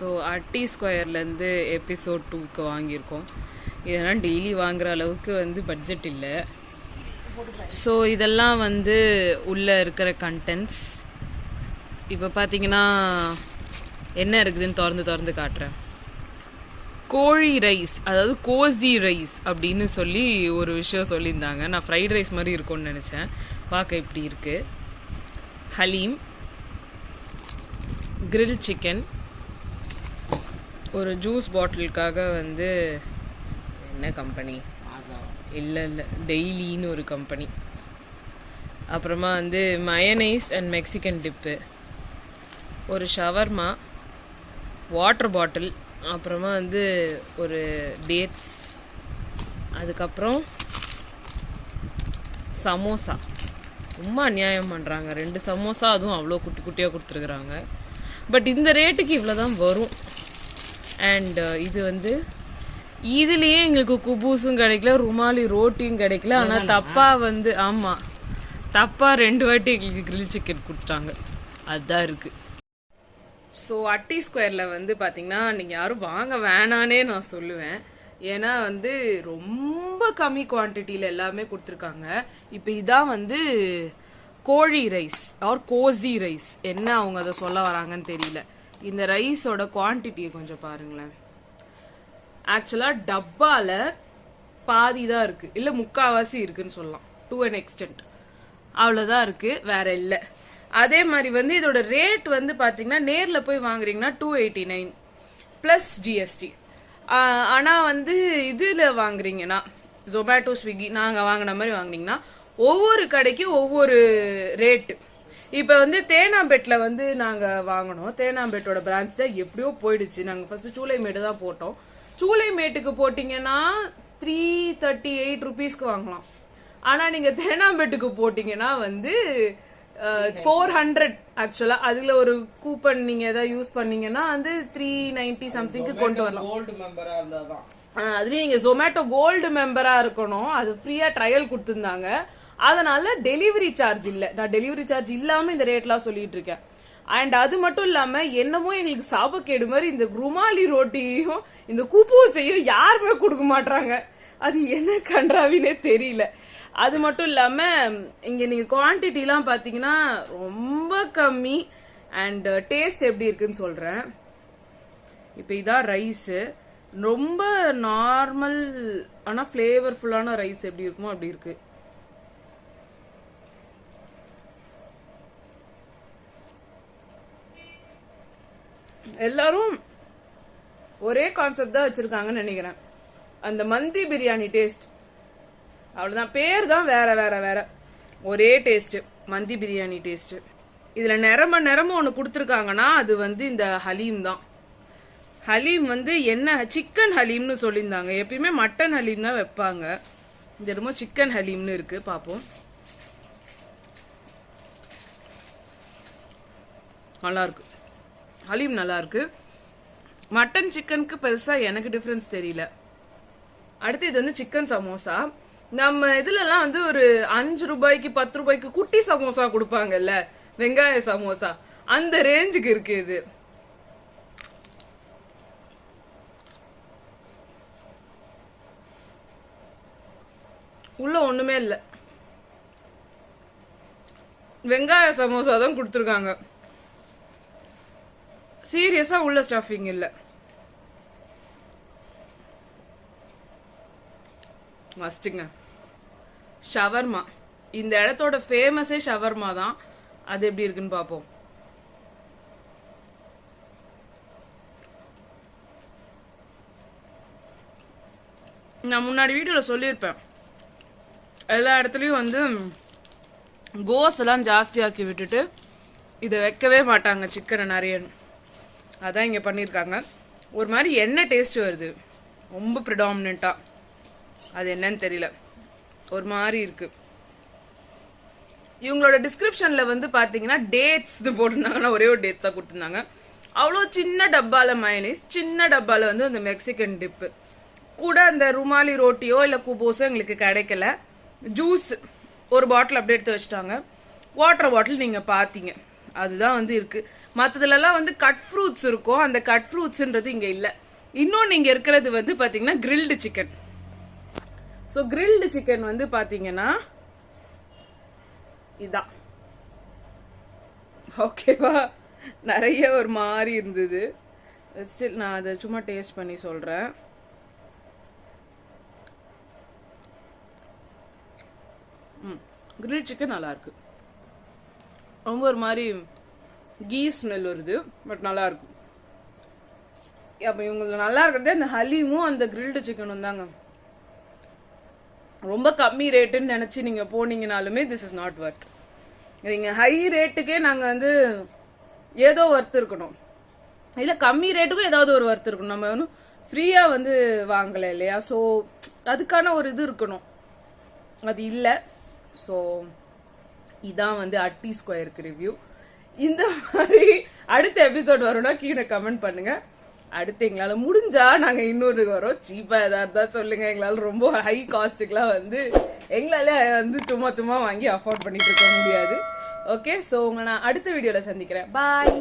So அட்டி ஸ்கொயர்லேருந்து episode 2க்கு வாங்கியிருக்கோம். இதெல்லாம் டெய்லி வாங்குகிற அளவுக்கு வந்து பட்ஜெட் இல்லை. ஸோ இதெல்லாம் வந்து உள்ளே இருக்கிற கண்டென்ட்ஸ். இப்போ பார்த்தீங்கன்னா என்ன இருக்குதுன்னு திறந்து காட்டுறேன். கோழி ரைஸ், அதாவது கோசி ரைஸ் அப்படின்னு சொல்லி ஒரு விஷயம் சொல்லியிருந்தாங்க. நான் ஃப்ரைட் ரைஸ் மாதிரி இருக்கும்னு நினச்சேன். பார்க்க இப்படி இருக்குது. ஹலீம், கிரில் சிக்கன், ஒரு ஜூஸ் பாட்டிலுக்காக வந்து என்ன கம்பெனி, இல்லை டெய்லின்னு ஒரு கம்பெனி. அப்புறமா வந்து மயனைஸ் அண்ட் மெக்சிகன் டிப்பு, ஒரு ஷவர்மா, வாட்டர் பாட்டில், அப்புறமா வந்து ஒரு டேட்ஸ், அதுக்கப்புறம் சமோசா. ரொம்ப அநியாயம் பண்ணுறாங்க. 2 சமோசா, அதுவும் அவ்வளோ குட்டி குட்டியாக கொடுத்துருக்குறாங்க. பட் இந்த ரேட்டுக்கு இவ்வளோ தான் வரும். அண்ட் இது வந்து இதுலேயே எங்களுக்கு குபூஸும் கிடைக்கல, ருமாலி ரோட்டியும் கிடைக்கல. ஆனால் தப்பாக வந்து ஆமாம், தப்பாக 2 வாட்டி எங்களுக்கு கிரில் சிக்கன் கொடுத்துட்டாங்க. அதுதான் இருக்குது. ஸோ அட்டி ஸ்கொயரில் வந்து பார்த்திங்கன்னா நீங்கள் யாரும் வாங்க வேணானே நான் சொல்லுவேன். ஏன்னா வந்து ரொம்ப கம்மி குவான்டிட்டியில் எல்லாமே கொடுத்துருக்காங்க. இப்போ இதான் வந்து கோழி ரைஸ் ஆர் கோசி ரைஸ், என்ன அவங்க அதை சொல்ல வராங்கன்னு தெரியல. இந்த ரைஸோட குவான்டிட்டியை கொஞ்சம் பாருங்களேன். ஆக்சுவலாக டப்பாவில் பாதி தான் இருக்குது, இல்லை முக்கால்வாசி இருக்குன்னு சொல்லலாம், டு அன் எக்ஸ்டென்ட். அவ்வளோதான் இருக்குது, வேற இல்லை. அதே மாதிரி வந்து இதோட ரேட் வந்து பார்த்தீங்கன்னா நேரில் போய் வாங்குறீங்கன்னா 289 ப்ளஸ் ஜிஎஸ்டி. ஆனால் வந்து இதில் வாங்குறீங்கன்னா ஜொமேட்டோ, ஸ்விக்கி, நாங்கள் வாங்கின மாதிரி வாங்கினீங்கன்னா ஒவ்வொரு கடைக்கும் ஒவ்வொரு ரேட்டு. இப்போ வந்து தேனாம்பேட்டில் வந்து நாங்கள் வாங்கினோம். தேனாம்பேட்டோட பிரான்ச் தான் எப்படியோ போயிடுச்சு. நாங்கள் ஃபர்ஸ்ட் சூளைமேட்டு தான் போட்டோம். சூளைமேட்டுக்கு போட்டிங்கன்னா 338 ருபீஸ்க்கு வாங்கலாம். ஆனால் நீங்கள் தேனாம்பேட்டுக்கு போட்டிங்கன்னா வந்து 400 ஆக்சுவலா. அதுல ஒரு கூப்பன் நீங்க ஏதாவது யூஸ் பண்ணீங்கன்னா வந்து 390 சம்திங்க்கு கொண்டு வரலாம். கோல்டு மெம்பரா இருந்தாதான். அதுலயும் நீங்க ஜொமேட்டோ கோல்டு மெம்பரா இருக்கணும். அது ஃப்ரீயா ட்ரையல் கொடுத்திருந்தாங்க. அதனால டெலிவரி சார்ஜ் இல்ல. நான் டெலிவரி சார்ஜ் இல்லாம இந்த ரேட்லாம் சொல்லிட்டு இருக்கேன். அண்ட் அது மட்டும் இல்லாம என்னமோ எங்களுக்கு சாபக்கேடு மாதிரி இந்த ருமாலி ரோட்டியும் இந்த குப்பூசையும் யாருமே கொடுக்க மாட்டாங்க. அது என்ன கன்றாவினே தெரியல. அது மட்டும் இல்லாம இங்க நீங்க குவான்டிட்டிலாம் பாத்தீங்கன்னா ரொம்ப கம்மி. அண்ட் டேஸ்ட் எப்படி இருக்குன்னு சொல்றேன். இப்ப இதான் ரைஸ், ரொம்ப நார்மல் ஆனா பிளேவர்ஃபுல்லான ரைஸ் எப்படி இருக்குமோ அப்படி இருக்கு. எல்லாரும் ஒரே கான்செப்ட் தான் வச்சிருக்காங்கன்னு நினைக்கிறேன். அந்த மந்தி பிரியாணி டேஸ்ட் அவ்வளவுதான். பேர் தான் வேற வேற வேற, ஒரே டேஸ்ட், மந்தி பிரியாணி டேஸ்ட். இதுல நிறம ஒண்ணு கொடுத்துருக்காங்கன்னா அது வந்து இந்த ஹலீம் தான். ஹலீம் வந்து என்ன சிக்கன் ஹலீம்னு சொல்லியிருந்தாங்க. எப்பயுமே மட்டன் ஹலீம் தான் வைப்பாங்க. இந்த இடமோ சிக்கன் ஹலீம்னு இருக்கு, பாப்போம். நல்லா இருக்கு, ஹலீம் நல்லா இருக்கு. மட்டன் சிக்கனுக்கு பெருசா எனக்கு டிஃபரன்ஸ் தெரியல. அடுத்து இது வந்து சிக்கன் சமோசா. நம்ம இதுலலாம் வந்து ஒரு 5 ரூபாய்க்கு 10 ரூபாய்க்கு குட்டி சமோசா கொடுப்பாங்கல்ல, வெங்காய சமோசா, அந்த ரேஞ்சுக்கு இருக்கு இது. உள்ள ஒண்ணுமே இல்ல, வெங்காய சமோசா தான் கொடுத்துருக்காங்க. சீரியஸா உள்ள ஸ்டஃபிங் இல்ல. மஸ்ட்டுங்க. ஷவர்மா, இந்த இடத்தோட ஃபேமஸே ஷவர்மா தான். அது எப்படி இருக்குன்னு பாப்போம். நான் முன்னாடி வீடியோல சொல்லியிருப்பேன், எல்லா இடத்துலயும் வந்து கோஸ் எல்லாம் ஜாஸ்தியாக்கி விட்டுட்டு இதை வைக்கவே மாட்டாங்க சிக்கனை நிறைய. அதான் இங்க பண்ணிருக்காங்க. ஒரு மாதிரி எண்ணெய் டேஸ்ட் வருது ரொம்ப ப்ரிடாமினண்டா. அது என்னன்னு தெரியல, ஒரு மாதிரி இருக்கு. இவங்களோட டிஸ்கிரிப்ஷன்ல வந்து பாத்தீங்கன்னா டேட்ஸ் போட்டிருந்தாங்கன்னா ஒரே ஒரு டேட்ஸ் தான் கொடுத்துருந்தாங்க. அவ்வளோ சின்ன டப்பால மயனைஸ், சின்ன டப்பால வந்து அந்த மெக்சிகன் டிப்பு கூட அந்த ருமாலி ரோட்டியோ இல்லை குபோஸோ எங்களுக்கு கிடைக்கல. ஜூஸ் ஒரு பாட்டில் அப்படியே எடுத்து வச்சுட்டாங்க. வாட்டர் பாட்டில் நீங்கள் பார்த்தீங்க, அதுதான் வந்து இருக்குது. மற்றதுலலாம் வந்து கட் ஃப்ரூட்ஸ் இருக்கும், அந்த கட் ஃப்ரூட்ஸ்ன்றது இங்கே இல்லை. இன்னொன்று இங்கே இருக்கிறது வந்து பார்த்தீங்கன்னா grilled chicken. So grilled chicken வந்து பார்த்தீங்கன்னா இதான். ஓகேவா, நிறைய ஒரு மாதிரி இருந்தது. ஸ்டில் நான் அதை சும்மா டேஸ்ட் பண்ணி சொல்கிறேன். கிரில் சிக்கன் நல்லா இருக்கு. ரொம்ப ஒரு மாதிரி கீ ஸ்மெல் வருது, பட் நல்லா இருக்கும். அப்போ இவங்களுக்கு நல்லா இருக்கிறதே அந்த ஹலீமும் அந்த கிரில்டு சிக்கனும் தாங்க. ரொம்ப கம்மி ரேட்டுன்னு நினச்சி நீங்கள் போனீங்கனாலுமே திஸ் இஸ் நாட் ஒர்த். நீங்கள் ஹை ரேட்டுக்கே நாங்கள் வந்து ஏதோ ஒர்த் இருக்கணும், இல்லை கம்மி ரேட்டுக்கும் ஏதாவது ஒரு ஒர்த் இருக்கணும். நம்ம ஒன்றும் ஃப்ரீயாக வந்து வாங்கலை இல்லையா? ஸோ அதுக்கான ஒரு இது இருக்கணும், அது இல்லை. ஸோ இதான் வந்து அட்டி ஸ்கொயருக்கு ரிவ்யூ. இந்த மாதிரி அடுத்த எபிசோட் வரும்னா கீழே கமெண்ட் பண்ணுங்க. அடுத்து எங்களால் முடிஞ்சா நாங்கள் இன்னொரு வரோம். சீப்பாக எதாவது இருந்தால் சொல்லுங்க. எங்களால் ரொம்ப ஹை காஸ்ட்டுக்கெலாம் வந்து எங்களாலே வந்து சும்மா சும்மா வாங்கி அஃபோர்ட் பண்ணிட்டு இருக்க முடியாது. ஓகே, ஸோ உங்களை நான் அடுத்த வீடியோவில் சந்திக்கிறேன். பாய்.